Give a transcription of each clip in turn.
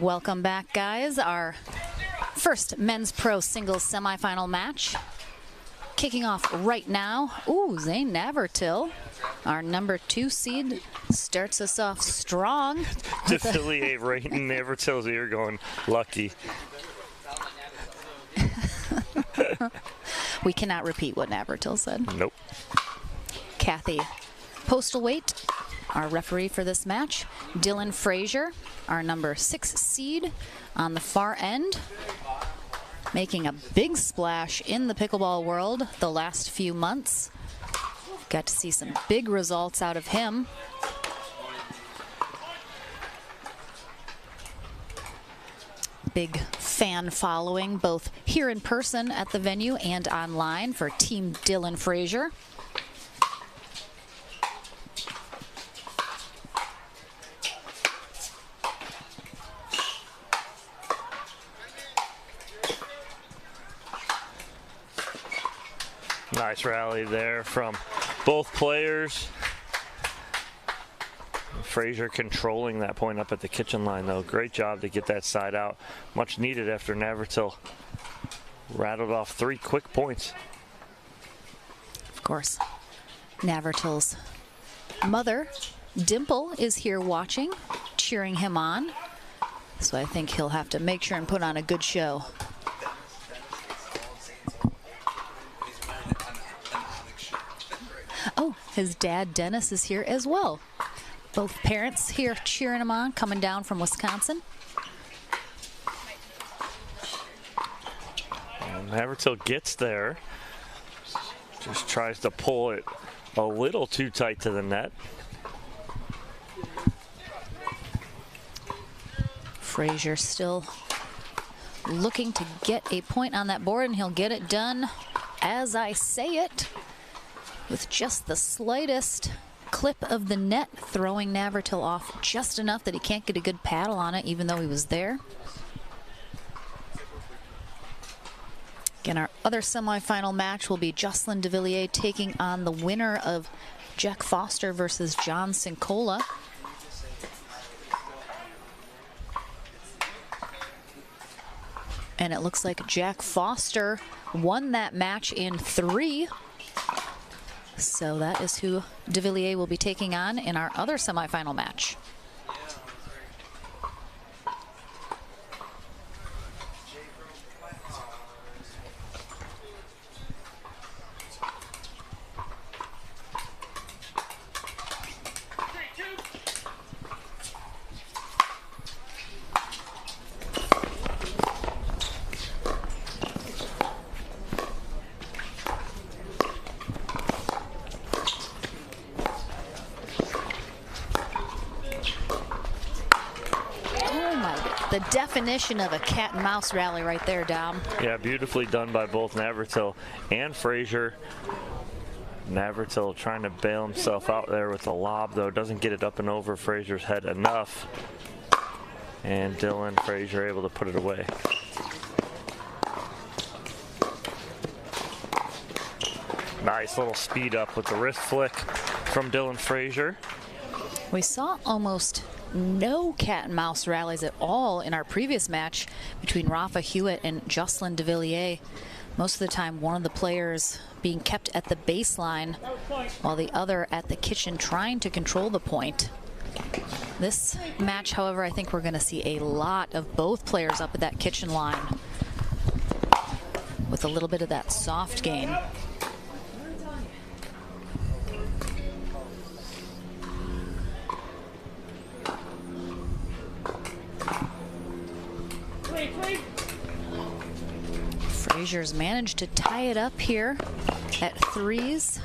Welcome back, guys. Our first men's pro singles semifinal match kicking off right now. Ooh, Zane Navratil, our number 2 seed, starts us off strong. Affiliate right in Navratil's ear going, lucky. We cannot repeat what Navratil said. Nope. Kathy Postlethwaite, our referee for this match. Dylan Frazier, our number 6 seed on the far end, making a big splash in the pickleball world the last few months. Got to see some big results out of him. Big fan following both here in person at the venue and online for Team Dylan Frazier. Nice rally there from both players. Frazier controlling that point up at the kitchen line, though. Great job to get that side out. Much needed after Navratil rattled off 3 quick points. Of course, Navratil's mother, Dimple, is here watching, cheering him on. So I think he'll have to make sure and put on a good show. Oh, his dad, Dennis, is here as well. Both parents here cheering him on, coming down from Wisconsin. And Navratil gets there. Just tries to pull it a little too tight to the net. Frazier still looking to get a point on that board, and he'll get it done as I say it, with just the slightest clip of the net, throwing Navratil off just enough that he can't get a good paddle on it, even though he was there. Again, our other semifinal match will be Jocelyn DeVilliers taking on the winner of Jack Foster versus John Cincola. And it looks like Jack Foster won that match in 3. So that is who DeVilliers will be taking on in our other semifinal match. The definition of a cat and mouse rally right there, Dom. Yeah, beautifully done by both Navratil and Frazier. Navratil trying to bail himself out there with the lob, though. Doesn't get it up and over Frazier's head enough. And Dylan Frazier able to put it away. Nice little speed up with the wrist flick from Dylan Frazier. We saw almost no cat and mouse rallies at all in our previous match between Rafa Hewitt and Jocelyn DeVilliers. Most of the time, one of the players being kept at the baseline while the other at the kitchen trying to control the point. This match, however, I think we're going to see a lot of both players up at that kitchen line with a little bit of that soft game. Frazier's managed to tie it up here at 3s.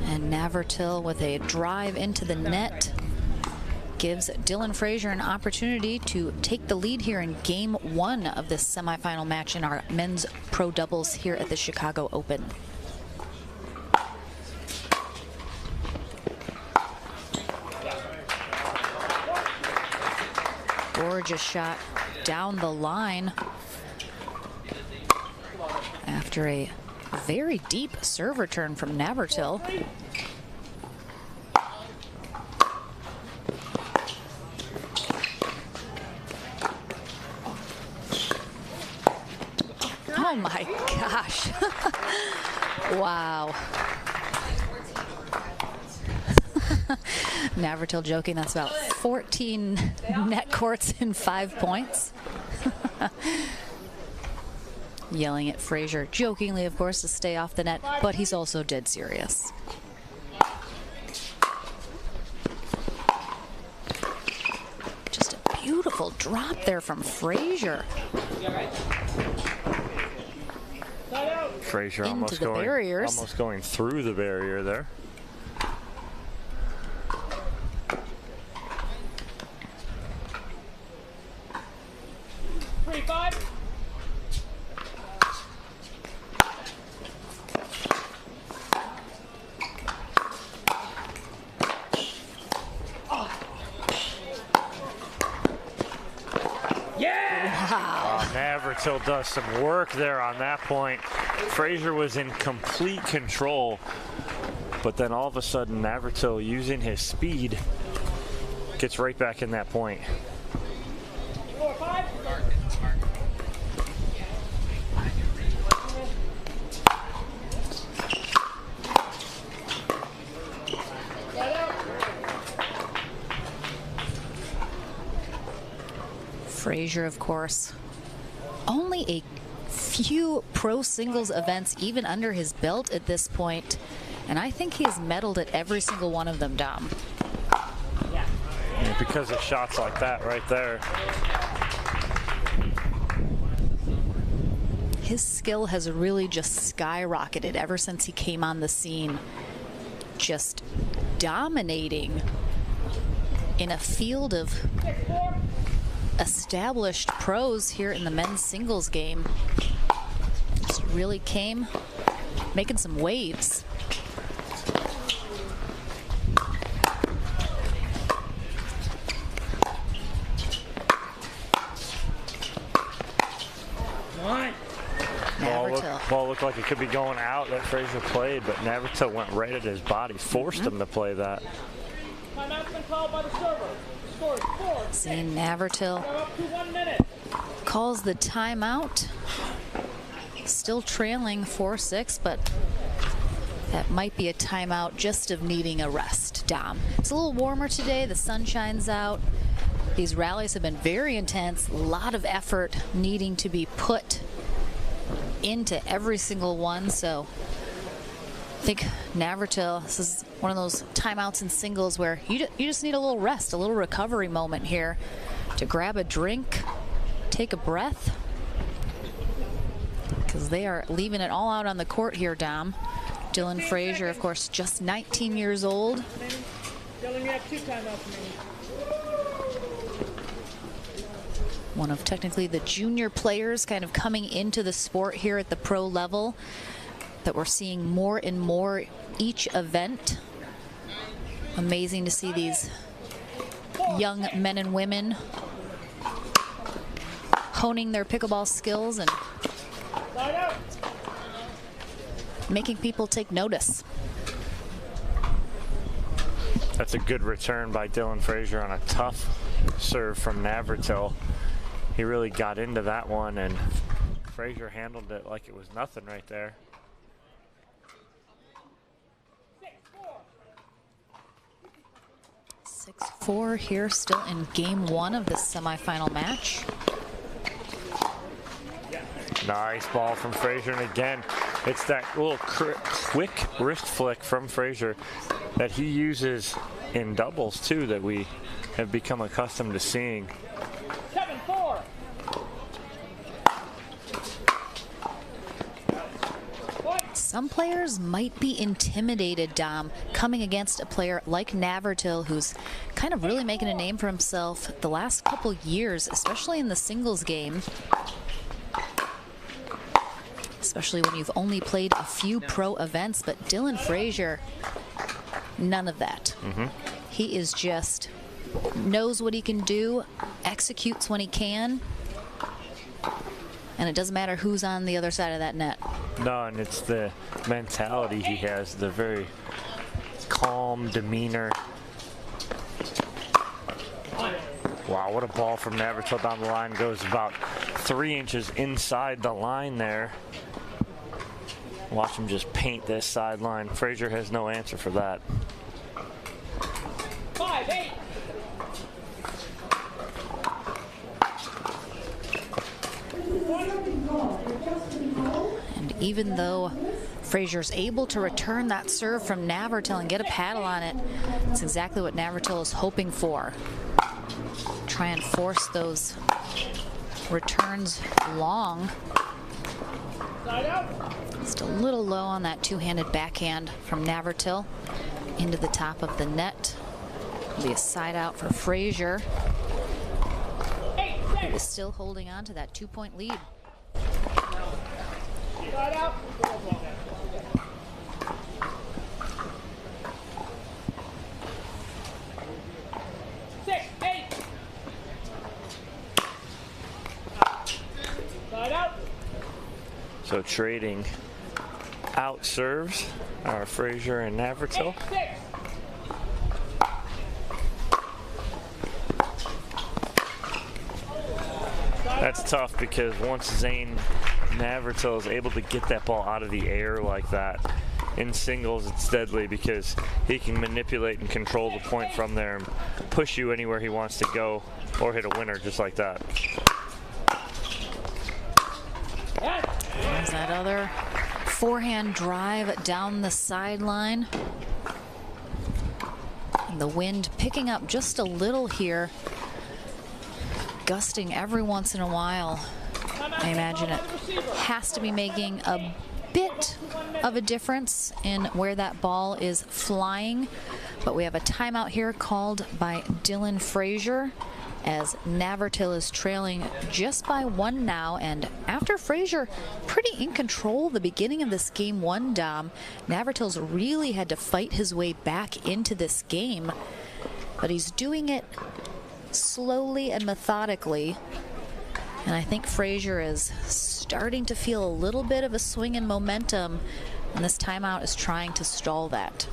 And Navratil with a drive into the net gives Dylan Frazier an opportunity to take the lead here in game 1 of this semifinal match in our men's pro doubles here at the Chicago Open. Gorgeous shot down the line after a very deep serve return from Navratil. Oh my gosh. Wow. Navratil joking that's about 14 net courts in 5 points. Yelling at Frazier, jokingly, of course, to stay off the net, but he's also dead serious. Just a beautiful drop there from Frazier. Frazier almost going through the barrier there. Navratil does some work there on that point. Frazier was in complete control, but then all of a sudden Navratil, using his speed, gets right back in that point. Frazier, of course, only a few pro singles events even under his belt at this point, and I think he has medaled at every single one of them, Dom. And because of shots like that right there. His skill has really just skyrocketed ever since he came on the scene, just dominating in a field of established pros here in the men's singles game. Just really came making some waves. Ball looked like it could be going out that Frazier played, but Navratil went right at his body, forced him to play that. Timeout's been called by the server. Score is 4. Seeing Navratil Up to 1 minute. calls the timeout. Still trailing 4-6, but that might be a timeout just of needing a rest, Dom. It's a little warmer today. The sun shines out. These rallies have been very intense. A lot of effort needing to be put into every single one. So I think Navratil, this is one of those timeouts in singles where you just need a little rest, a little recovery moment here to grab a drink, take a breath, because they are leaving it all out on the court here, Dom. Dylan Frazier, of course, just 19 years old. Dylan, you have 2 timeouts remaining. One of technically the junior players kind of coming into the sport here at the pro level that we're seeing more and more each event. Amazing to see these young men and women honing their pickleball skills and making people take notice. That's a good return by Dylan Frazier on a tough serve from Navratil. He really got into that one, and Frazier handled it like it was nothing right there. 6-4 here, still in game 1 of this semifinal match. Nice ball from Frazier, and again, it's that little quick wrist flick from Frazier that he uses in doubles too, that we have become accustomed to seeing. 7-4. Some players might be intimidated, Dom, coming against a player like Navratil, who's kind of really making a name for himself the last couple years, especially in the singles game. Especially when you've only played a few pro events, but Dylan Frazier, none of that. He is just knows what he can do, executes when he can, and it doesn't matter who's on the other side of that net. No, and it's the mentality he has, the very calm demeanor. Wow, what a ball from Navratil down the line. Goes about 3 inches inside the line there. Watch him just paint this sideline. Frazier has no answer for that. 5-8. And even though Frazier's able to return that serve from Navratil and get a paddle on it, it's exactly what Navratil is hoping for. Try and force those returns long. Side out. Just a little low on that two-handed backhand from Navratil into the top of the net. It'll be a side out for Frazier, 8-6. who is still holding on to that 2-point lead. Side out. 6-8. Side out. So trading out serves are Frazier and Navratil. 8-6. That's tough because once Zane Navratil is able to get that ball out of the air like that, in singles it's deadly because he can manipulate and control the point from there and push you anywhere he wants to go or hit a winner just like that. There's that other forehand drive down the sideline. And the wind picking up just a little here, gusting every once in a while. I imagine it has to be making a bit of a difference in where that ball is flying. But we have a timeout here called by Dylan Frazier, as Navratil is trailing just by 1 now. And after Frazier pretty in control the beginning of this game 1, Dom, Navratil's really had to fight his way back into this game, but he's doing it slowly and methodically. And I think Frazier is starting to feel a little bit of a swing in momentum, and this timeout is trying to stall that.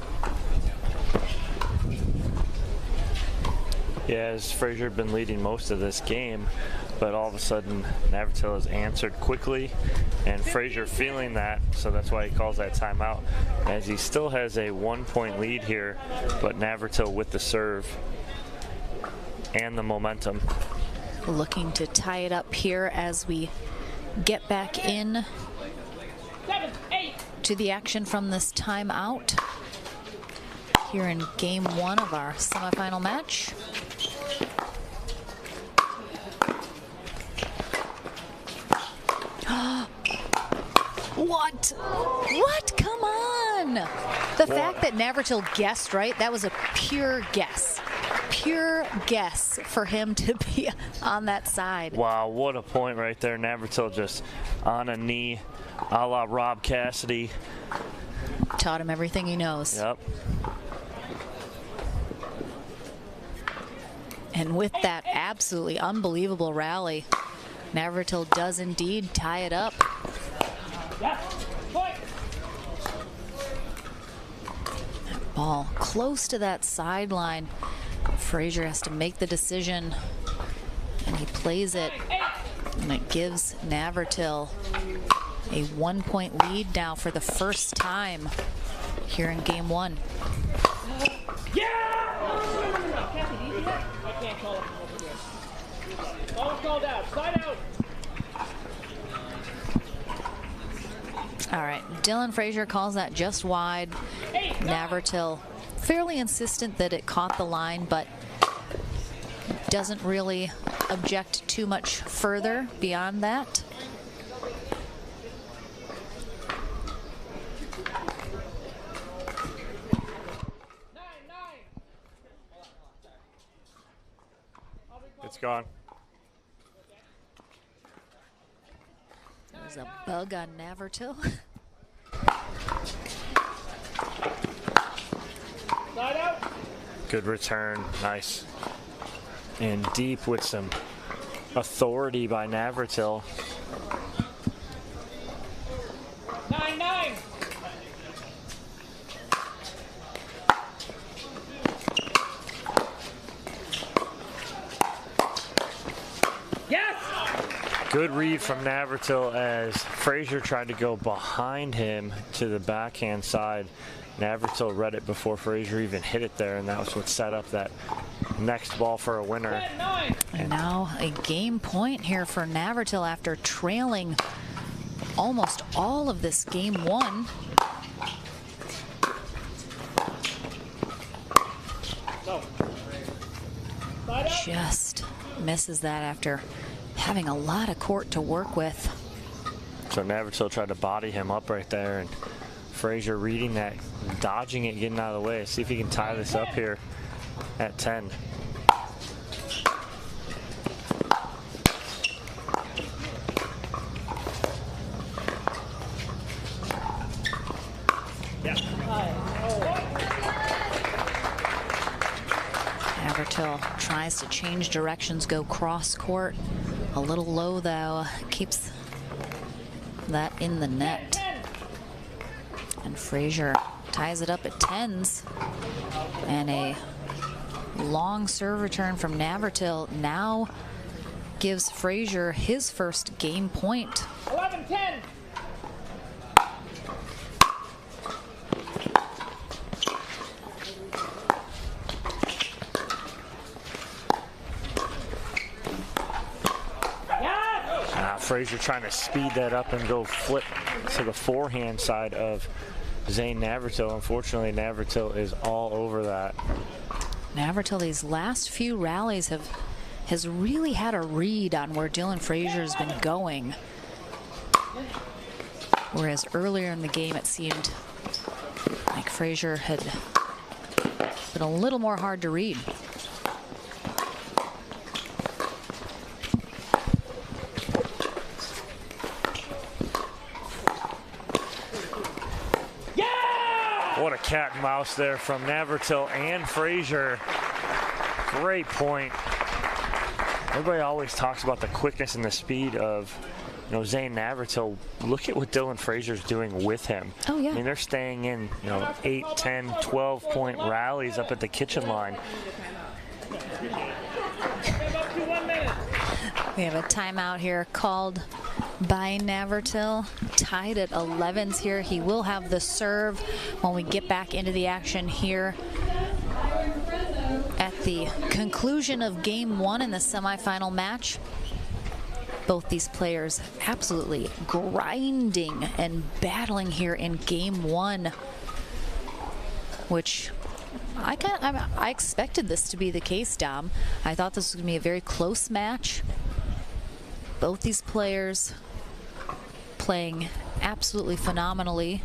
Yeah, as Frazier had been leading most of this game, but all of a sudden Navratil has answered quickly, and Frazier feeling that, so that's why he calls that timeout, as he still has a 1-point lead here, but Navratil with the serve and the momentum. Looking to tie it up here as we get back in 7-8. to the action from this timeout here in game 1 of our semifinal match. What? What? Come on! The fact that Navratil guessed right, that was a pure guess. Pure guess for him to be on that side. Wow, what a point right there. Navratil just on a knee, a la Rob Cassidy. Taught him everything he knows. Yep. And with that absolutely unbelievable rally, Navratil does indeed tie it up. Point. Ball close to that sideline. Frazier has to make the decision, and he plays it, and it gives Navratil a 1-point lead now for the first time here in game 1. Yeah! I can't call it from over here. Ball is called out. Side out. All right, Dylan Frazier calls that just wide. Navratil fairly insistent that it caught the line, but doesn't really object too much further beyond that. It's gone. There's a bug on Navratil. Side out. Good return, nice. And deep with some authority by Navratil. 9-9. Good read from Navratil as Frazier tried to go behind him to the backhand side. Navratil read it before Frazier even hit it there, and that was what set up that next ball for a winner. And now a game point here for Navratil after trailing almost all of this game one. Just misses that after having a lot of court to work with. So Navratil tried to body him up right there, and Frazier reading that, dodging it, getting out of the way. See if he can tie this up here at 10. Navratil tries to change directions, go cross court. A little low though, keeps that in the net. And Frazier ties it up at 10s. And a long serve return from Navratil now gives Frazier his first game point. 11-10. Frazier trying to speed that up and go flip to the forehand side of Zane Navratil. Unfortunately, Navratil is all over that. Navratil, these last few rallies has really had a read on where Dylan Frazier's been going. Whereas earlier in the game, it seemed like Frazier had been a little more hard to read. What a cat and mouse there from Navratil and Frazier. Great point. Everybody always talks about the quickness and the speed of, Zane Navratil. Look at what Dylan Frazier's doing with him. Oh, yeah. I mean, they're staying in, 8, 10, 12-point rallies up at the kitchen line. We have a timeout here called by Navratil. Tied at 11s here. He will have the serve when we get back into the action here at the conclusion of game one in the semifinal match. Both these players absolutely grinding and battling here in game one, which I expected this to be the case, Dom. I thought this was going to be a very close match. Both these players playing absolutely phenomenally.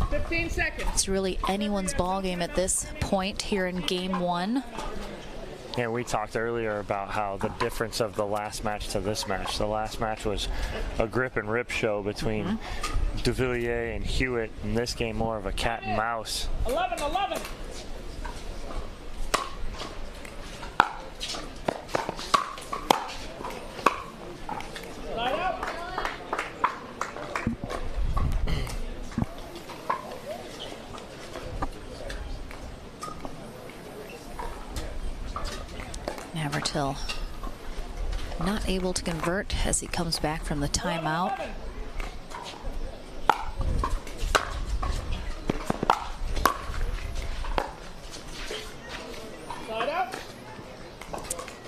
15 seconds. It's really anyone's ball game at this point here in game one. Yeah, we talked earlier about how the difference of the last match to this match. The last match was a grip and rip show between DeVilliers and Hewitt. In this game, more of a cat and mouse. 11-11. Navratil not able to convert as he comes back from the timeout.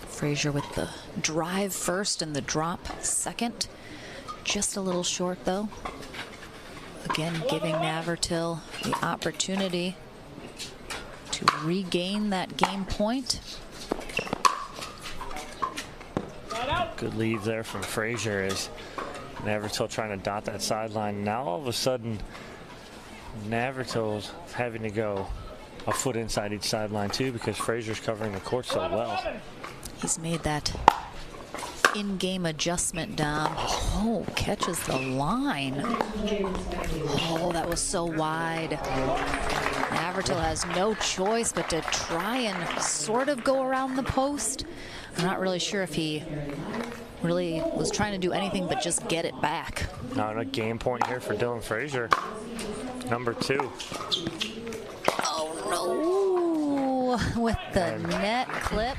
Frazier with the drive first and the drop second. Just a little short though. Again, giving Navratil the opportunity to regain that game point. Good lead there from Frazier as Navratil trying to dot that sideline. Now all of a sudden, Navratil's having to go a foot inside each sideline too because Frazier's covering the court so well. He's made that in-game adjustment, Dom. Oh, catches the line. Oh, that was so wide. Navratil has no choice but to try and sort of go around the post. I'm not really sure if he really was trying to do anything but just get it back. Now a game point here for Dylan Frazier, number 2. Oh no, with the net clip.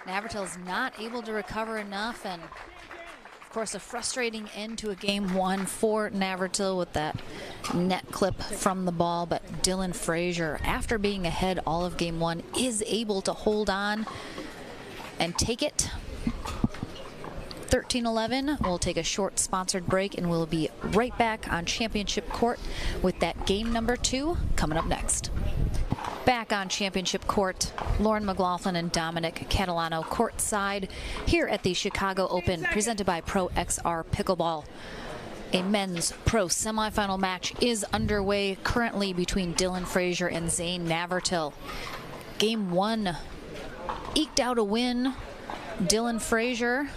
Navratil's not able to recover enough, and of course, a frustrating end to a game one for Navratil with that net clip from the ball, but Dylan Frazier, after being ahead all of game one, is able to hold on and take it. 13-11. We'll take a short sponsored break and we'll be right back on Championship Court with that game number 2 coming up next. Back on Championship Court, Lauren McLaughlin and Dominic Catalano courtside here at the Chicago Open, presented by Pro XR Pickleball. A men's pro semifinal match is underway currently between Dylan Frazier and Zane Navratil. Game 1 eked out a win. Dylan Frazier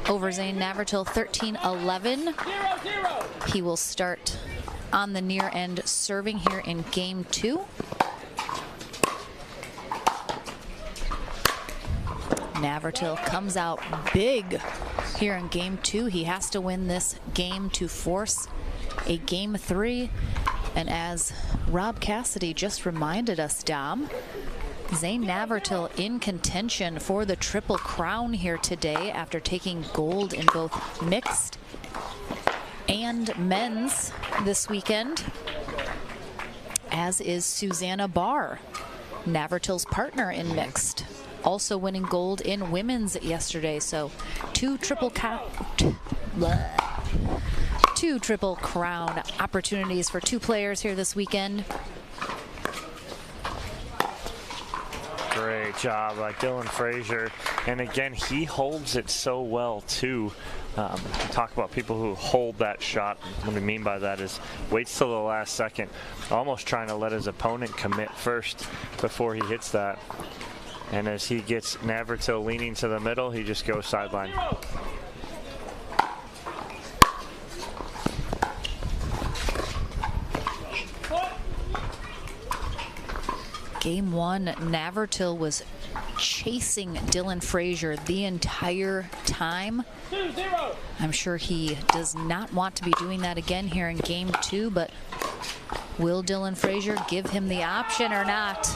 over Zane Navratil, 13-11. He will start on the near end serving here in game 2. Navratil comes out big here in game 2. He has to win this game to force a game 3. And as Rob Cassidy just reminded us, Dom, Zane Navratil in contention for the Triple Crown here today after taking gold in both mixed and men's this weekend, as is Susanna Barr, Navratil's partner in mixed, also winning gold in women's yesterday. So two triple crown opportunities for 2 players here this weekend. Great job by Dylan Frazier, and again, he holds it so well too. Talk about people who hold that shot. What I mean by that is waits till the last second, almost trying to let his opponent commit first before he hits that. And as he gets Navratil leaning to the middle, he just goes sideline. Game 1, Navratil was chasing Dylan Frazier the entire time. 2-0. I'm sure he does not want to be doing that again here in game 2, but will Dylan Frazier give him the option or not?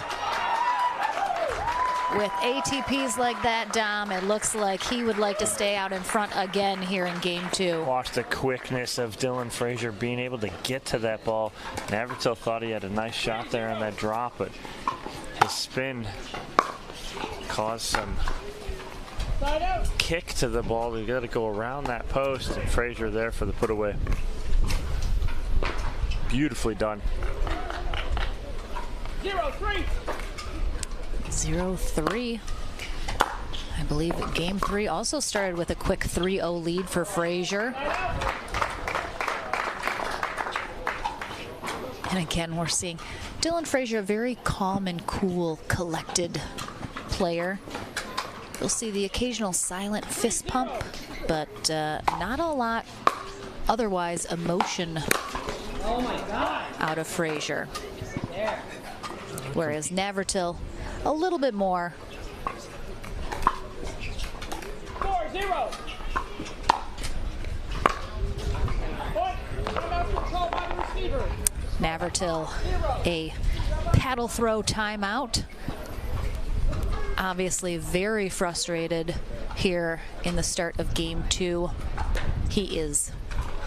With ATPs like that, Dom, it looks like he would like to stay out in front again here in game 2. Watch the quickness of Dylan Frazier being able to get to that ball. Navratil thought he had a nice shot there on that drop, but his spin caused some kick to the ball. We got to go around that post, and Frazier there for the put away. Beautifully done. 0-3. 0-3. I believe that game 3 also started with a quick 3-0 lead for Frazier. And again, we're seeing Dylan Frazier, a very calm and cool, collected player. You'll see the occasional silent fist pump, but not a lot otherwise emotion out of Frazier. Whereas Navratil, a little bit more. 4-0. Navratil, a paddle throw timeout. Obviously very frustrated here in the start of game 2. He is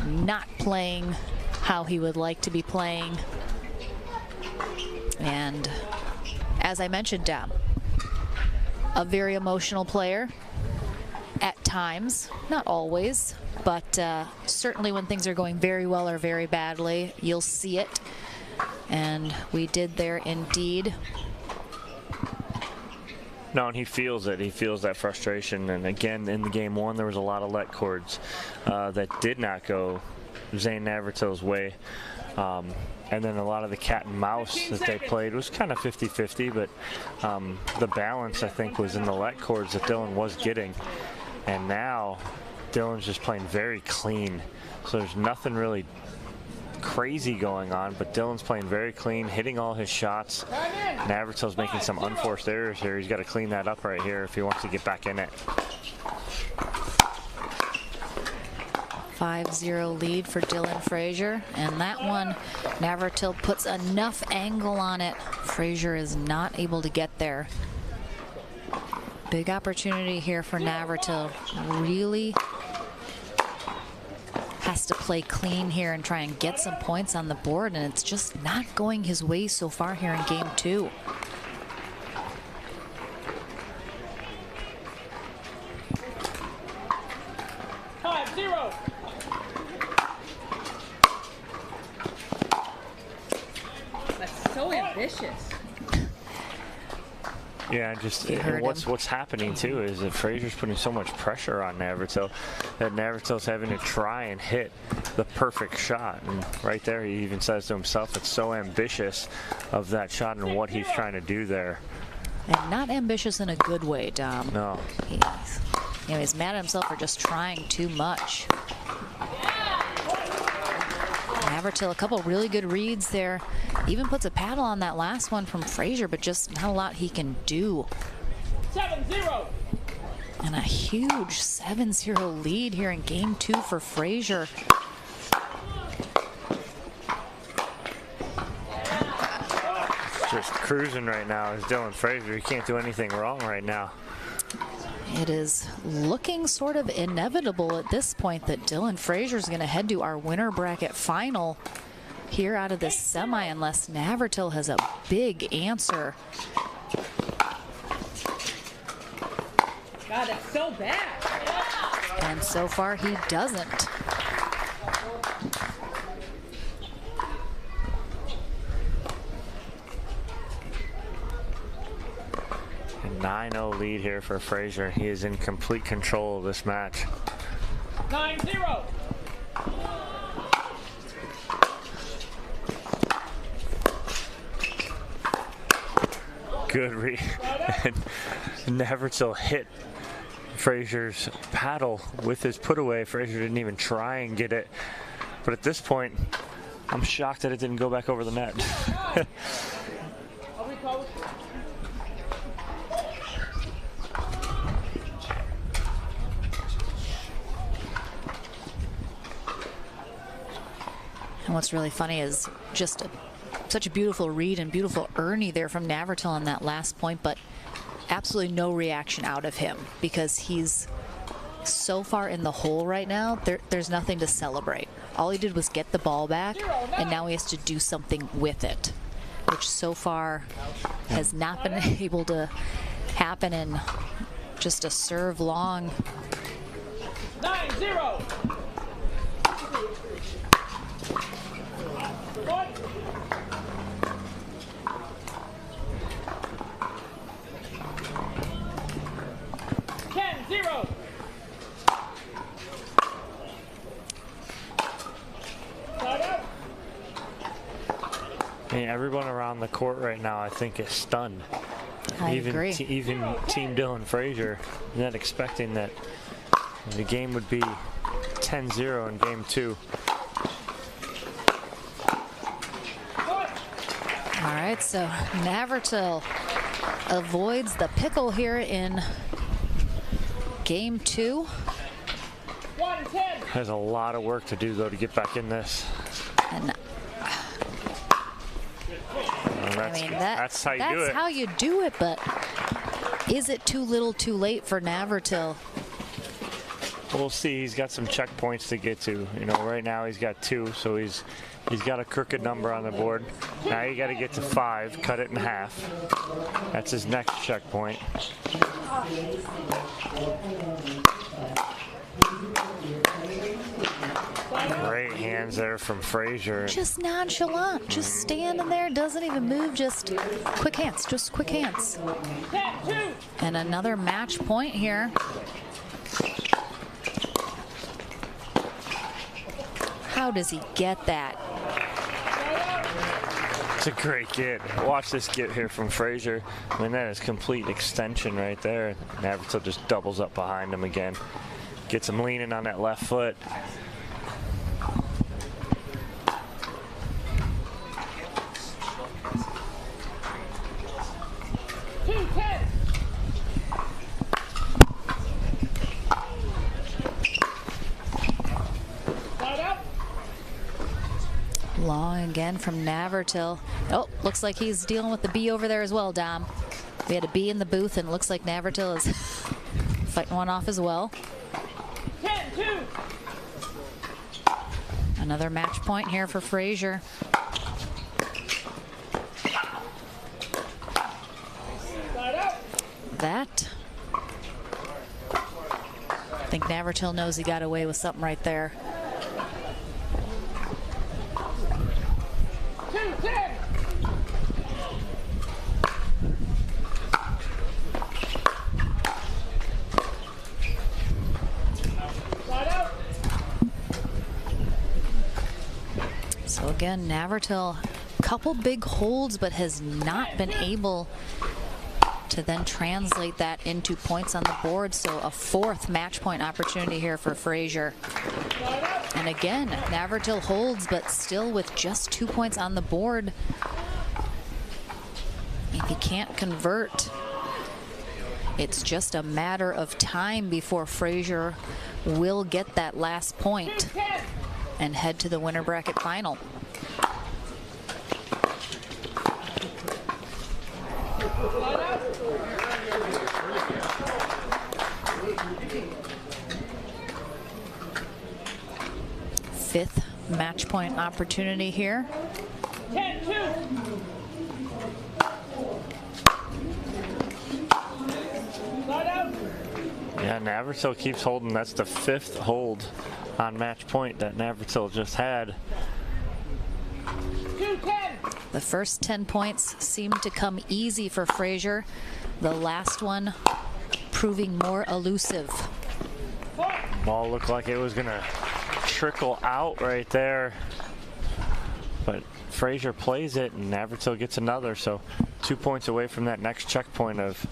not playing how he would like to be playing. And as I mentioned, Dom, a very emotional player at times, not always, but certainly when things are going very well or very badly, you'll see it. And we did there indeed. No, and he feels it. He feels that frustration. And again, in the game 1, there was a lot of let cords that did not go Zane Navratil's way. And then a lot of the cat and mouse that they played was kind of 50-50, but the balance, I think, was in the let cords that Dylan was getting. And now Dylan's just playing very clean. So there's nothing really crazy going on, but Dylan's playing very clean, hitting all his shots. Navratil's making some unforced errors here. He's got to clean that up right here if he wants to get back in it. 5-0 lead for Dylan Frazier, and that one, Navratil puts enough angle on it. Frazier is not able to get there. Big opportunity here for Navratil. Really has to play clean here and try and get some points on the board, and it's just not going his way so far here in game 2. That's so ambitious. Yeah, just hurt what's happening too is that Frazier's putting so much pressure on Navratil that Navratel's having to try and hit the perfect shot. And right there, he even says to himself, it's so ambitious of that shot and what he's trying to do there. And not ambitious in a good way, Dom. No. He's mad at himself for just trying too much. Navratil, a couple really good reads there. Even puts a paddle on that last one from Frazier, but just not a lot he can do. 7-0. And a huge 7-0 lead here in game 2 for Frazier. Just cruising right now is Dylan Frazier. He can't do anything wrong right now. It is looking sort of inevitable at this point that Dylan Frazier is going to head to our winner bracket final here out of this semi, unless Navratil has a big answer. God, that's so bad. And so far he doesn't. A 9-0 lead here for Frazier. He is in complete control of this match. 9-0. Good read. And Navratil hit Frazier's paddle with his put away. Frazier didn't even try and get it. But at this point, I'm shocked that it didn't go back over the net. And what's really funny is just such a beautiful read and beautiful Ernie there from Navratil on that last point, but absolutely no reaction out of him because he's so far in the hole right now. There's nothing to celebrate. All he did was get the ball back, and now he has to do something with it, which so far has not been able to happen in just a serve long. 9-0. I mean, everyone around the court right now, I think, is stunned. I even agree. Even Team Dylan Frazier, not expecting that the game would be 10-0 in game 2. All right, so Navratil avoids the pickle here in game 2. 1-10. Has a lot of work to do, though, to get back in this. And That's, I mean, that's how you do it. That's how you do it, but is it too little too late for Navratil? We'll see. He's got some checkpoints to get to. You know, right now he's got 2, so he's got a crooked number on the board. Now you got to get to 5, cut it in half. That's his next checkpoint. Great hands there from Frazier. Just nonchalant, just standing there, doesn't even move, just quick hands, just quick hands. 10-2. And another match point here. How does he get that? It's a great get. Watch this get here from Frazier. I mean, that is complete extension right there. Navratil just doubles up behind him again. Gets him leaning on that left foot. Long again from Navratil. Oh, looks like he's dealing with the bee over there as well, Dom. We had a bee in the booth, and it looks like Navratil is fighting one off as well. 10-2. Another match point here for Frazier. That, I think Navratil knows he got away with something right there. 2-10. So again, Navratil, couple big holds, but has not been able to then translate that into points on the board. So a fourth match point opportunity here for Frazier. And again, Navratil holds, but still with just 2 points on the board. If he can't convert, it's just a matter of time before Frazier will get that last point and head to the winner bracket final. Fifth match point opportunity here. 10-2. Yeah, Navratil keeps holding. That's the fifth hold on match point that Navratil just had. 2-10. The first 10 points seemed to come easy for Frazier. The last one proving more elusive. Ball looked like it was gonna trickle out right there, but Frazier plays it and Navratil gets another, so 2 points away from that next checkpoint of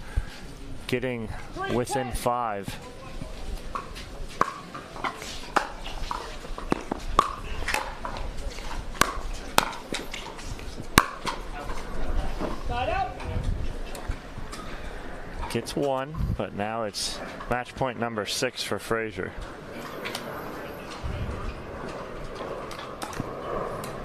getting within 5. Gets 1, but now it's match point number 6 for Frazier.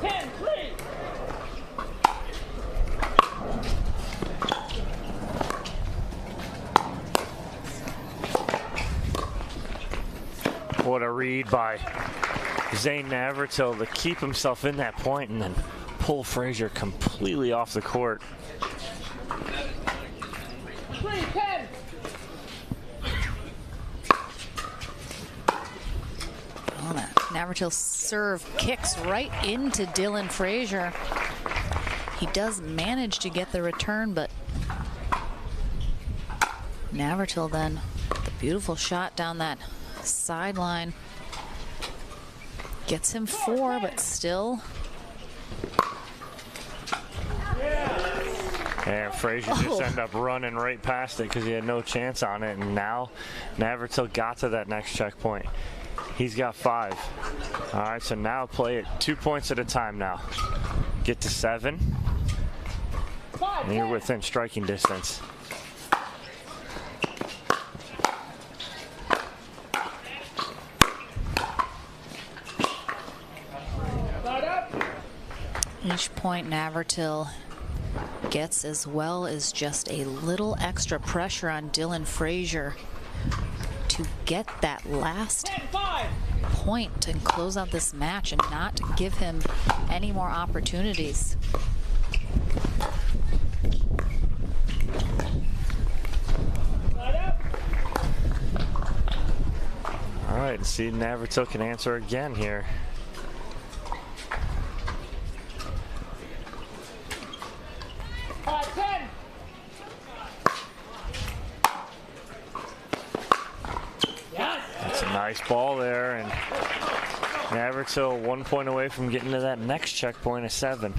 10-3. What a read by Zane Navratil to keep himself in that point and then pull Frazier completely off the court. 3-10. Oh, that Navratil serve kicks right into Dylan Frazier. He does manage to get the return, but Navratil then, the beautiful shot down that sideline. Gets him 4, but still. And Frazier just ended up running right past it because he had no chance on it. And now Navratil got to that next checkpoint. He's got 5. All right, so now play it 2 points at a time now. Get to 7. And you're within striking distance. Each point Navratil gets as well as just a little extra pressure on Dylan Frazier to get that last 10-5. point and close out this match and not give him any more opportunities. All right, see if Navratil can answer again here. That's a nice ball there, and Navratil 1 point away from getting to that next checkpoint of 7.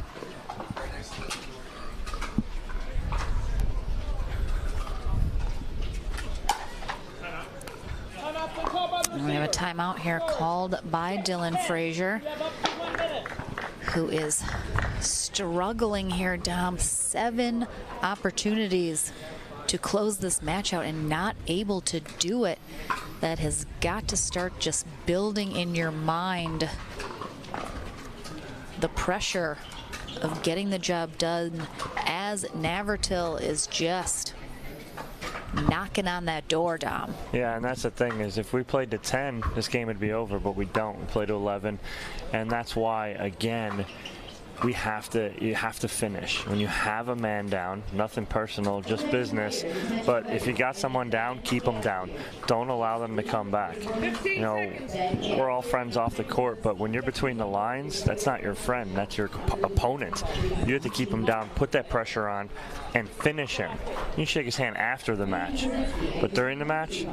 And we have a timeout here called by Dylan Frazier, who is struggling here, down 7 opportunities to close this match out and not able to do it. That has got to start just building in your mind the pressure of getting the job done, as Navratil is just knocking on that door, Dom. Yeah, and that's the thing is if we played to 10, this game would be over, but we don't. We play to 11, and that's why, again, you have to finish. When you have a man down, nothing personal, just business, but if you got someone down, keep them down. Don't allow them to come back. You know, we're all friends off the court, but when you're between the lines, that's not your friend, that's your opponent. You have to keep him down, put that pressure on, and finish him. You can shake his hand after the match, but during the match,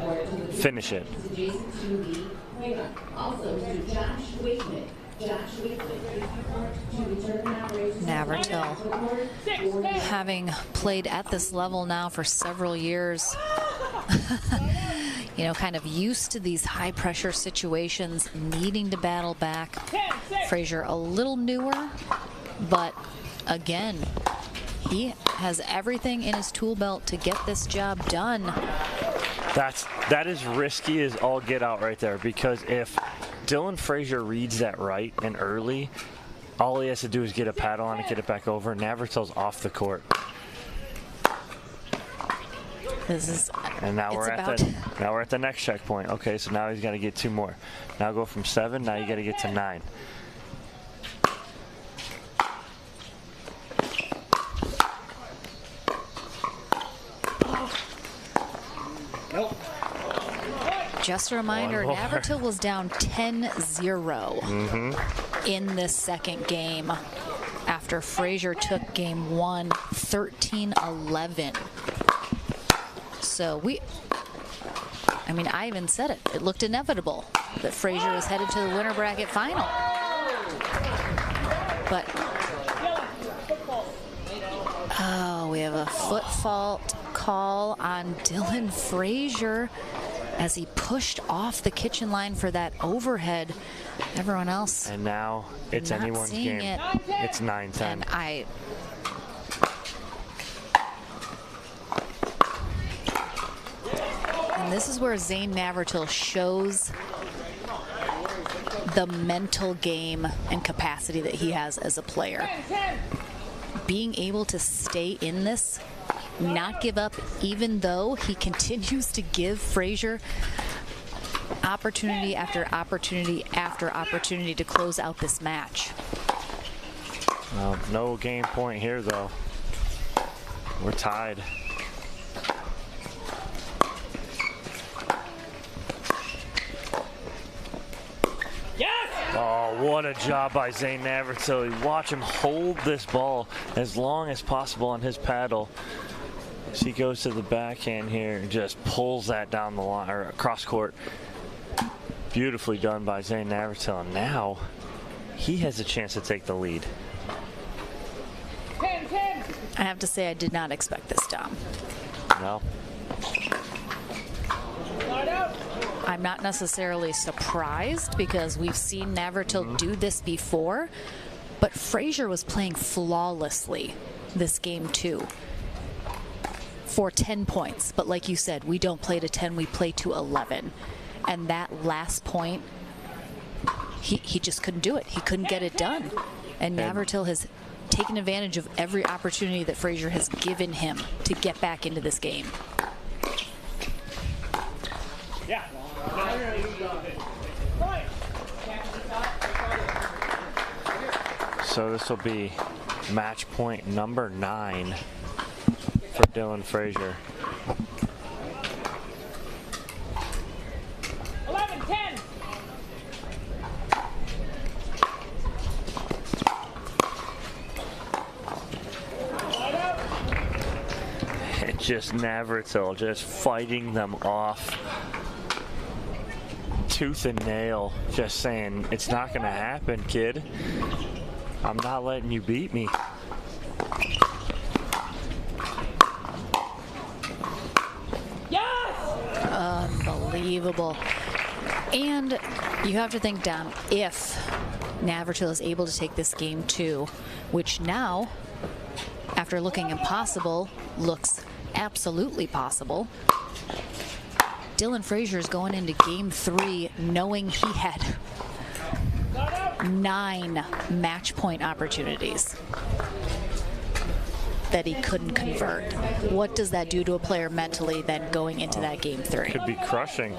finish it. Navratil, having played at this level now for several years, you know, kind of used to these high pressure situations, needing to battle back. Frazier a little newer, but again, he has everything in his tool belt to get this job done. That is risky as all get out right there, because if Dylan Frazier reads that right and early, all he has to do is get a paddle on it, get it back over. Navratil's off the court. And now we're at the next checkpoint. Okay, so now he's got to get 2 more. Now go from 7. Now you got to get to 9. Just a reminder, Navratil was down 10-0 in this second game after Frazier took game 1 13-11. So I mean, I even said it. It looked inevitable that Frazier was headed to the winner bracket final. But, oh, we have a foot fault call on Dylan Frazier as he pushed off the kitchen line for that overhead. Everyone else, and now it's anyone's game. It's 9-10. And this is where Zane Navratil shows the mental game and capacity that he has as a player. Being able to stay in this, not give up, even though he continues to give Frazier opportunity after opportunity after opportunity to close out this match. Well, no game point here, though. We're tied. Oh, what a job by Zane Navratil. You watch him hold this ball as long as possible on his paddle. He goes to the backhand here and just pulls that down the line, or across court. Beautifully done by Zane Navratil. And now he has a chance to take the lead. I have to say, I did not expect this, Dom. No. I'm not necessarily surprised because we've seen Navratil do this before, but Frazier was playing flawlessly this game too for 10 points. But like you said, we don't play to 10, we play to 11. And that last point, he just couldn't do it. He couldn't get it done. And Navratil has taken advantage of every opportunity that Frazier has given him to get back into this game. Yeah. So this will be match point number 9 for Dylan Frazier. 11-10. And just Navratil just fighting them off. Tooth and nail, just saying, it's not going to happen, kid. I'm not letting you beat me. Yes! Unbelievable. And you have to think, Dom, if Navratil is able to take this game too, which now, after looking impossible, looks absolutely possible. Dylan Frazier is going into game 3 knowing he had 9 match point opportunities. that he couldn't convert. What does that do to a player mentally then going into that game 3? Could be crushing.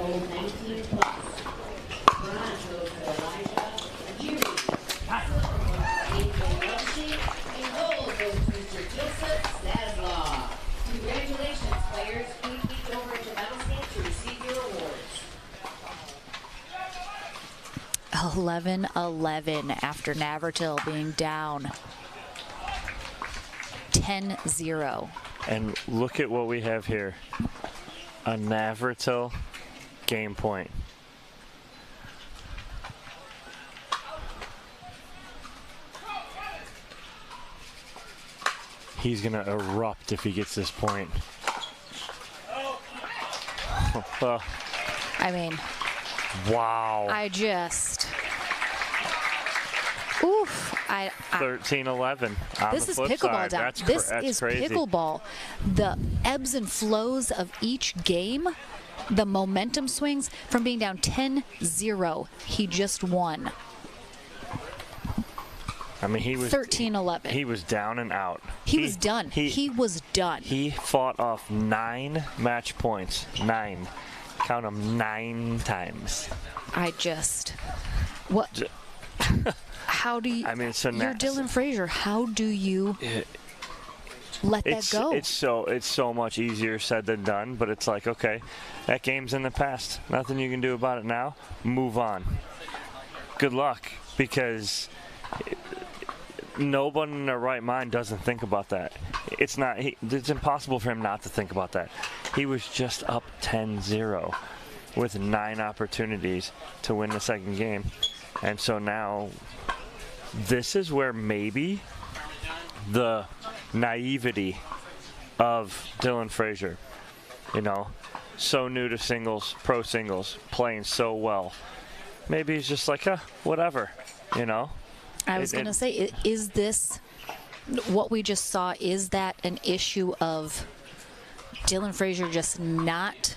Congratulations, players. Please meet over to medal stand to receive your awards. 11-11 after Navratil being down 10-0. And look at what we have here. A Navratil game point. He's going to erupt if he gets this point. Well, I mean, wow. I just, oof. 13-11. This is pickleball down. This is crazy. pickleball. The ebbs and flows of each game, the momentum swings from being down 10-0. He just won. I mean, he was 13-11. He was down and out. He was done. He was done. He fought off 9 match points. 9. Count them 9 times. I just, what? How do you? I mean, so you're Dylan Frazier. How do you let that go? It's so much easier said than done. But it's like, okay, that game's in the past. Nothing you can do about it now. Move on. Good luck, because no one in their right mind doesn't think about that. It's impossible for him not to think about that. He was just up 10-0 with 9 opportunities to win the second game. And so now this is where maybe the naivety of Dylan Frazier, you know, so new to singles, pro singles, playing so well. Maybe he's just like, whatever, you know. I was going to say, is this what we just saw? Is that an issue of Dylan Frazier just not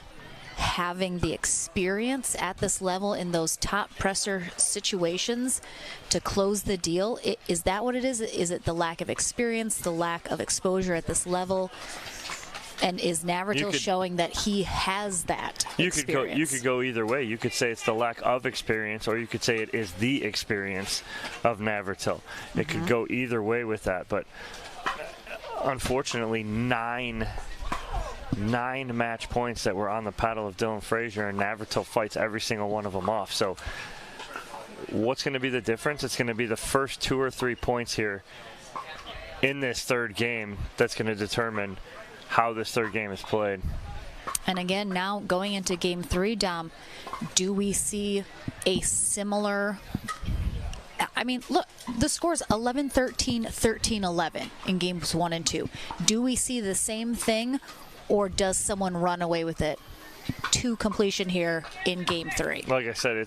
having the experience at this level in those top pressure situations to close the deal? Is that what it is? Is it the lack of experience, the lack of exposure at this level? And is Navratil showing that he has that experience? You could go either way. You could say it's the lack of experience, or you could say it is the experience of Navratil. It could go either way with that. But unfortunately, 9 match points that were on the paddle of Dylan Frazier, and Navratil fights every single one of them off. So what's going to be the difference? It's going to be the first 2 or 3 points here in this third game that's going to determine how this third game is played. And again, now going into game 3, Dom, do we see a similar? I mean, look, the score's 11-13, 13-11 in games 1 and 2. Do we see the same thing, or does someone run away with it to completion here in game 3? Like I said,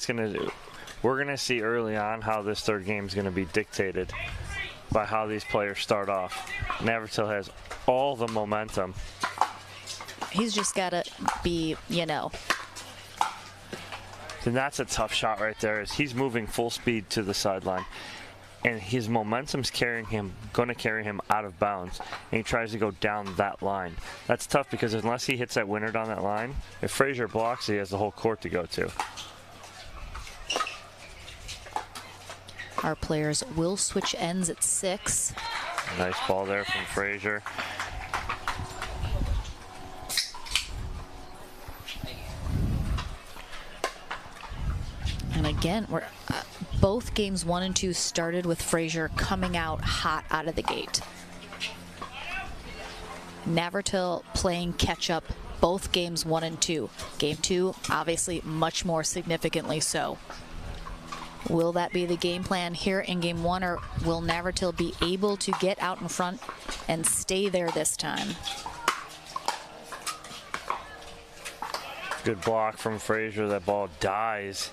we're gonna see early on how this third game is gonna be dictated by how these players start off. Navratil has all the momentum. He's just got to be, you know. And that's a tough shot right there. Is he's moving full speed to the sideline, and his momentum's going to carry him out of bounds, and he tries to go down that line. That's tough, because unless he hits that winner down that line, if Frazier blocks, he has the whole court to go to. Our players will switch ends at 6. Nice ball there from Frazier. And again, we're both games 1 and 2 started with Frazier coming out hot out of the gate. Navratil playing catch up both games 1 and 2. Game 2, obviously, much more significantly so. Will that be the game plan here in game 1, or will Navratil be able to get out in front and stay there this time? Good block from Frazier. That ball dies.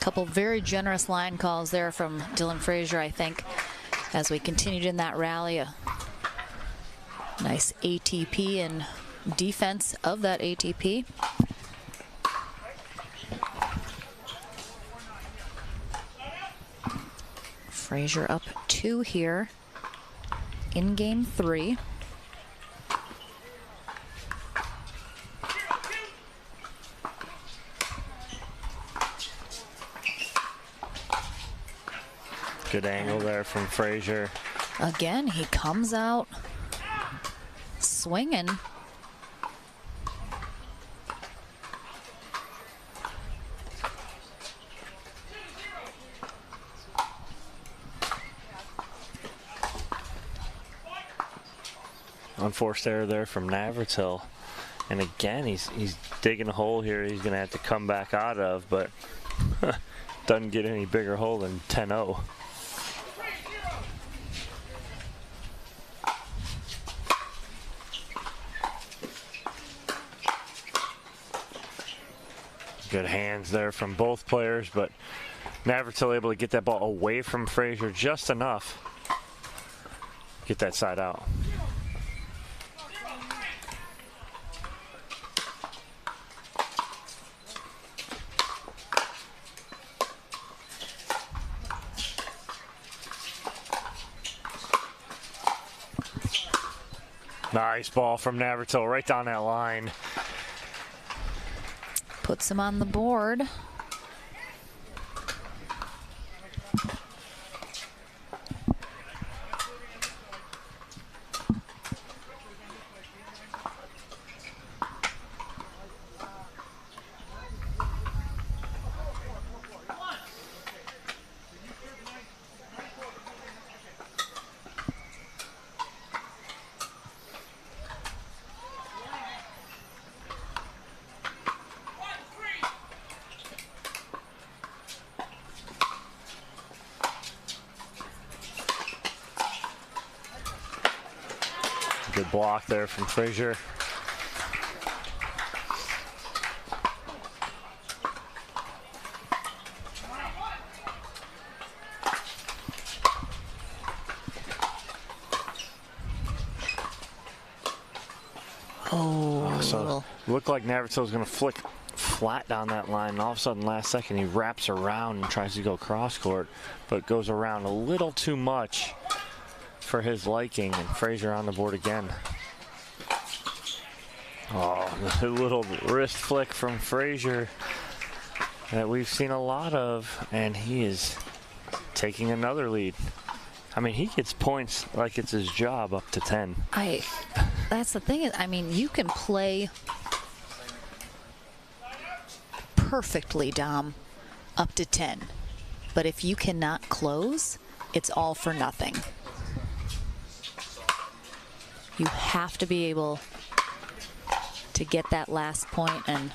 Couple very generous line calls there from Dylan Frazier, I think, as we continued in that rally. A nice ATP and defense of that ATP. Frazier up 2 here in game 3. Good angle there from Frazier. Again, he comes out swinging. Unforced error there from Navratil. And again, he's digging a hole here he's going to have to come back out of, but doesn't get any bigger hole than 10-0. Good hands there from both players, but Navratil able to get that ball away from Frazier just enough. Get that side out. Nice ball from Navratil right down that line. Puts him on the board. Good block there from Frazier. Oh, so looked like Navratil was going to flick flat down that line, and all of a sudden last second he wraps around and tries to go cross court, but goes around a little too much for his liking, and Frazier on the board again. Oh, the little wrist flick from Frazier that we've seen a lot of, and he is taking another lead. I mean, he gets points like it's his job up to 10. That's the thing. I mean, you can play perfectly, Dom, up to 10. But if you cannot close, it's all for nothing. You have to be able to get that last point, and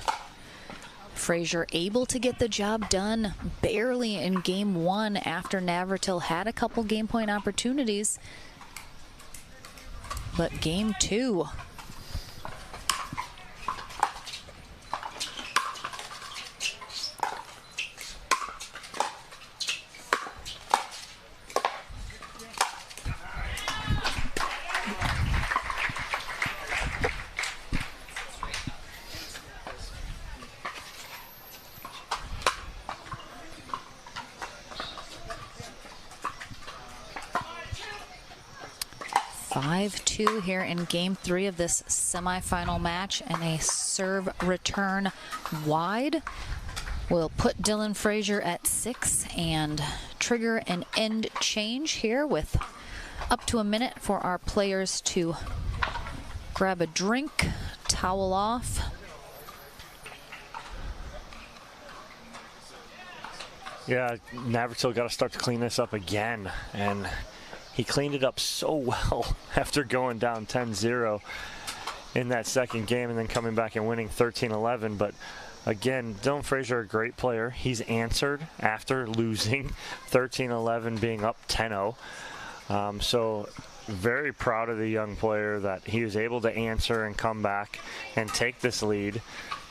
Frazier able to get the job done barely in game 1 after Navratil had a couple game point opportunities. But game 2, here in game 3 of this semifinal match, and a serve return wide will put Dylan Frazier at 6 and trigger an end change here with up to a minute for our players to grab a drink, towel off. Yeah, Navratil got to start to clean this up again, and he cleaned it up so well after going down 10-0 in that second game and then coming back and winning 13-11. But again, Dylan Frazier, a great player. He's answered after losing 13-11, being up 10-0. So very proud of the young player that he was able to answer and come back and take this lead.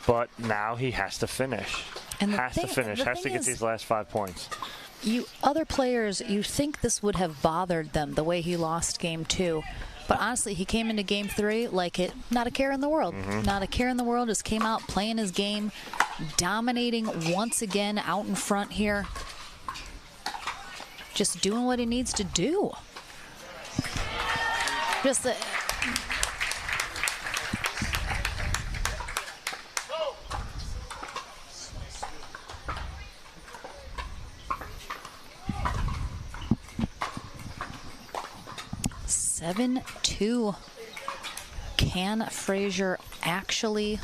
But now he has to finish. And the has to thing- finish, the has to thing get is, these last 5 points. you other players, you think this would have bothered them the way he lost game 2. But honestly, he came into game 3 like it, not a care in the world. Not a care in the world, just came out playing his game, dominating once again out in front here. Just doing what he needs to do. Just the, (7-2). Can Frazier actually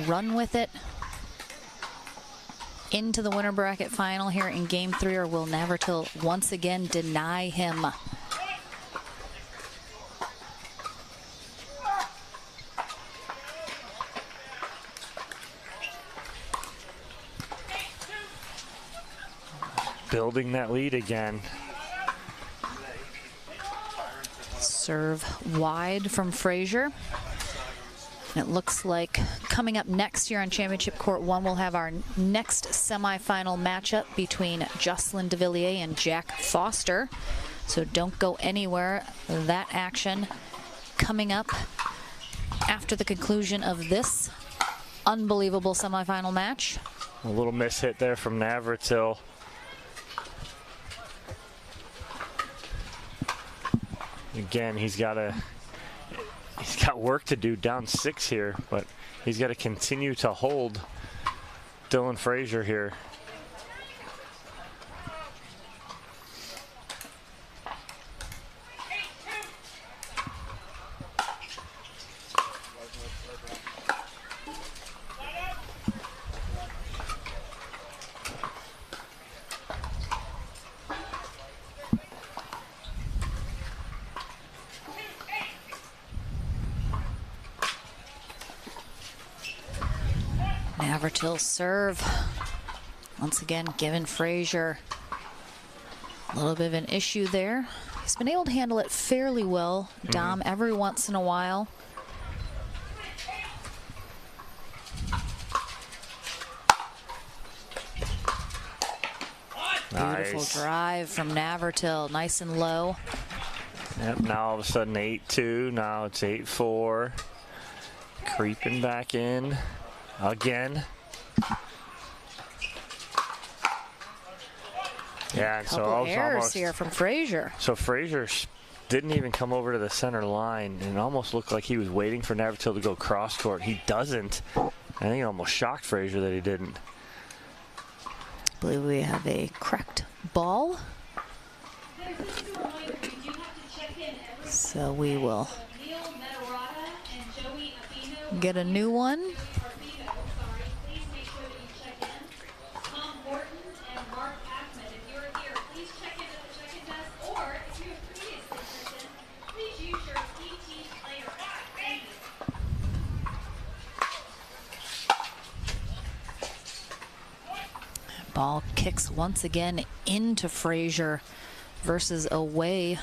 run with it into the winner bracket final here in game 3, or will Navratil once again deny him? Building that lead again. Serve wide from Frazier. And it looks like coming up next year on Championship Court 1, we'll have our next semifinal matchup between Jocelyn DeVilliers and Jack Foster. So don't go anywhere. That action coming up after the conclusion of this unbelievable semifinal match. A little miss hit there from Navratil. Again, he's got work to do, down 6 here, but he's got to continue to hold Dylan Frazier here. Navratil serve. Once again, giving Frazier a little bit of an issue there. He's been able to handle it fairly well, Dom, every once in a while. Beautiful Nice. drive from Navratil, nice and low. Yep, now all of a sudden 8-2, now it's 8-4. Creeping back in again. Yeah, and so Couple I was errors almost here from Frazier. So Frazier didn't even come over to the center line, and it almost looked like he was waiting for Navratil to go cross court. He doesn't. I think it almost shocked Frazier that he didn't. I believe we have a cracked ball. So we will get a new one. Ball kicks once again into Frazier versus away.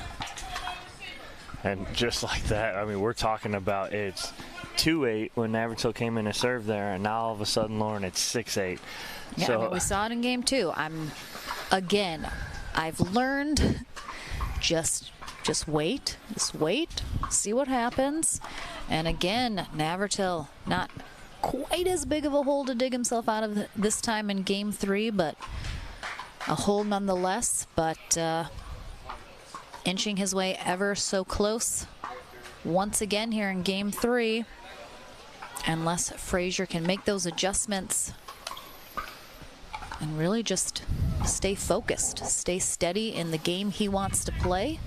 And just like that, I mean, we're talking about it's 2-8 when Navratil came in to serve there, and now all of a sudden, Lauren, it's 6-8. Yeah, so, I mean, we saw it in game 2. I've learned just wait, see what happens. And again, Navratil not quite as big of a hole to dig himself out of this time in game 3, but a hole nonetheless. But inching his way ever so close once again here in game 3, unless Frazier can make those adjustments and really just stay focused, stay steady in the game he wants to play.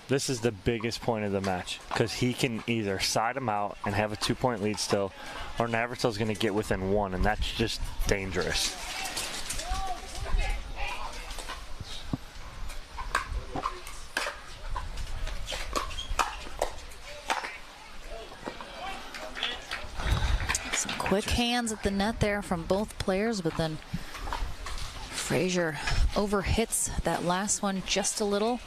this is the biggest point of the match, because he can either side him out and have a 2-point lead still, or Navratil's going to get within 1, and that's just dangerous. Some quick hands at the net there from both players, but then Frazier overhits that last one just a little.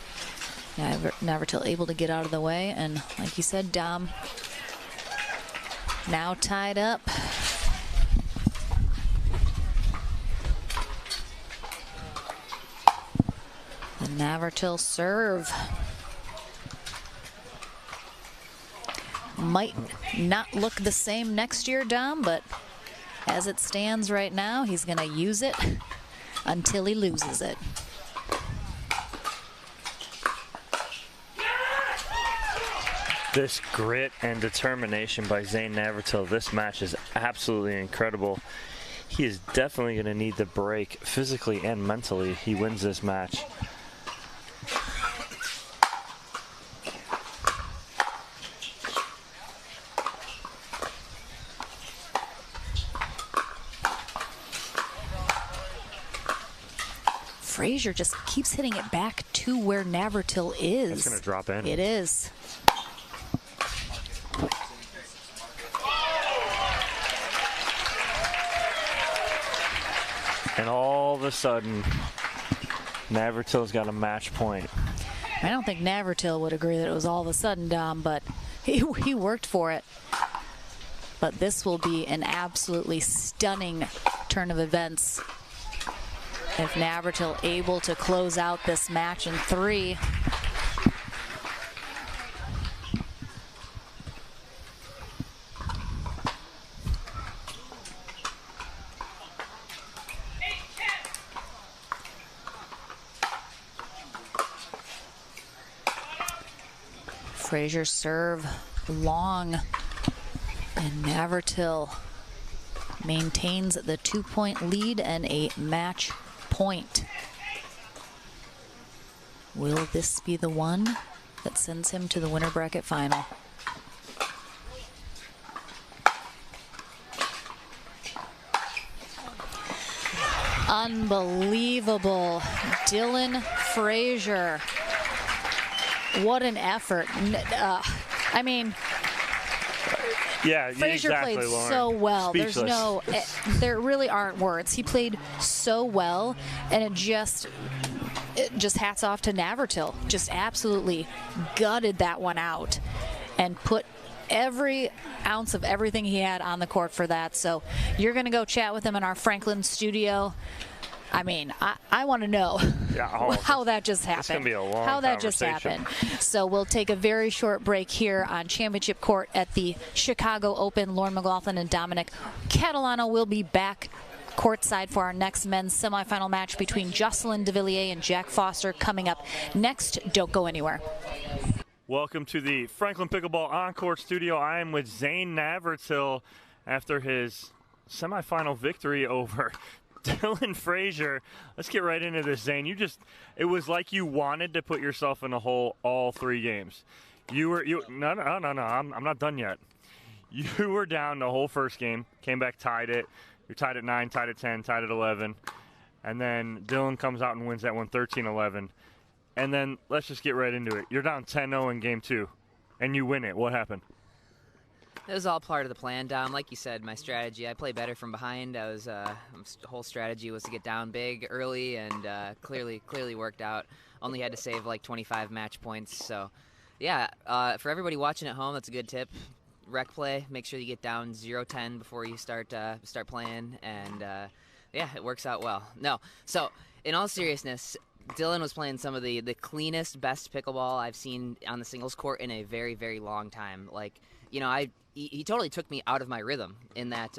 Navratil able to get out of the way, and like you said, Dom, now tied up. Navratil serve. Might not look the same next year, Dom, but as it stands right now, he's going to use it until he loses it. This grit and determination by Zane Navratil, this match is absolutely incredible. He is definitely going to need the break physically and mentally. He wins this match. Frazier just keeps hitting it back to where Navratil is. It's going to drop in. It is. And all of a sudden, Navratil's got a match point. I don't think Navratil would agree that it was all of a sudden, Dom, but he worked for it. But this will be an absolutely stunning turn of events if Navratil able to close out this match in 3. Frazier serve long, and Navratil maintains the 2-point lead and a match point. Will this be the one that sends him to the winner bracket final? Unbelievable. Dylan Frazier. What an effort. I mean, yeah, Frazier exactly, played Lauren. so well. Speechless. There really aren't words. He played so well, and it just hats off to Navratil. Just absolutely gutted that one out and put every ounce of everything he had on the court for that. So you're going to go chat with him in our Franklin studio. I mean, I want to know how that just happened. It's going to be a long how that just conversation. happened. So we'll take a very short break here on Championship Court at the Chicago Open. Lauren McLaughlin and Dominic Catalano will be back courtside for our next men's semifinal match between Jocelyn DeVilliers and Jack Foster coming up next. Don't go anywhere. Welcome to the Franklin Pickleball On-Court Studio. I am with Zane Navratil after his semifinal victory over Dylan Frazier. Let's get right into this, Zane. It was like you wanted to put yourself in a hole all 3 games. No, I'm not done yet. You were down the whole first game, came back, tied it. You're tied at 9, tied at 10, tied at 11. And then Dylan comes out and wins that one 13-11. And then let's just get right into it. You're down 10-0 in game 2, and you win it. What happened? It was all part of the plan, Dom. Like you said, my strategy, I play better from behind. The whole strategy was to get down big early, and clearly worked out. Only had to save like 25 match points. So, yeah, for everybody watching at home, that's a good tip. Rec play, make sure you get down 0-10 before you start playing, and yeah, it works out well. No, so in all seriousness, Dylan was playing some of the cleanest, best pickleball I've seen on the singles court in a very, very long time. Like, you know, he totally took me out of my rhythm in that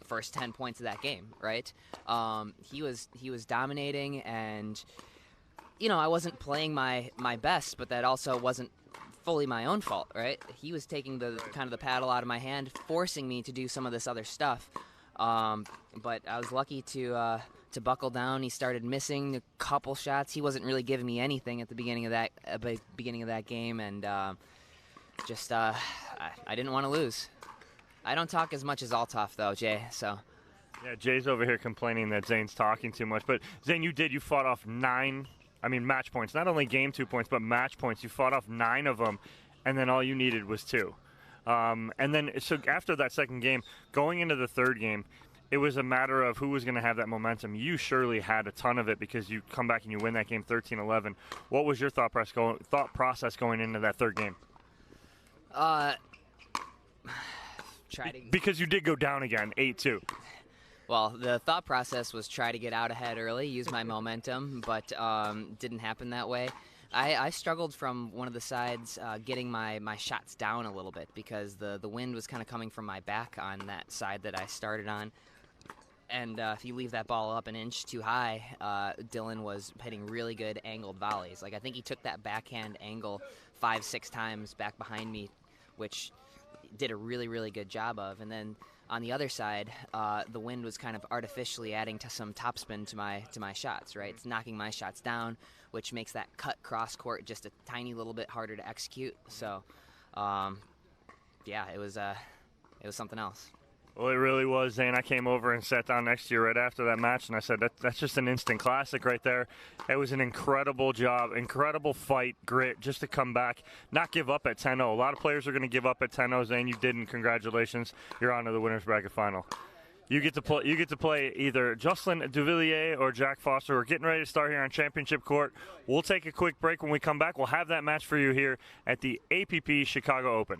first 10 points of that game, right? He was dominating, and you know, I wasn't playing my best, but that also wasn't fully my own fault, right? He was taking the kind of the paddle out of my hand, forcing me to do some of this other stuff. But I was lucky to buckle down. He started missing a couple shots. He wasn't really giving me anything at the beginning of that game, and I didn't want to lose. I don't talk as much as Althoff, though, Jay. So. Yeah, Jay's over here complaining that Zane's talking too much. But Zane, you fought off 9. Match points. Not only game 2 points, but match points. You fought off 9 of them, and then all you needed was 2. And then, so after that second game, going into the third game, it was a matter of who was going to have that momentum. You surely had a ton of it because you come back and you win that game 13-11. What was your thought process going into that third game? Try to. Because you did go down again, 8-2. Well, the thought process was try to get out ahead early, use my momentum, but didn't happen that way. I struggled from one of the sides getting my shots down a little bit because the wind was kind of coming from my back on that side that I started on. And if you leave that ball up an inch too high, Dylan was hitting really good angled volleys. Like, I think he took that backhand angle 5-6 times back behind me, which did a really, really good job of. And then on the other side, the wind was kind of artificially adding to some topspin to my shots, right? It's knocking my shots down, which makes that cut cross court just a tiny little bit harder to execute. So, yeah, it was something else. Well, it really was, Zane. I came over and sat down next to you right after that match, and I said, that's just an instant classic right there. It was an incredible job, incredible fight, grit, just to come back, not give up at 10-0. A lot of players are going to give up at 10-0, Zane. You didn't. Congratulations. You're on to the winner's bracket final. You get to play either Jocelyn Duvillier or Jack Foster. We're getting ready to start here on Championship Court. We'll take a quick break. When we come back, we'll have that match for you here at the APP Chicago Open.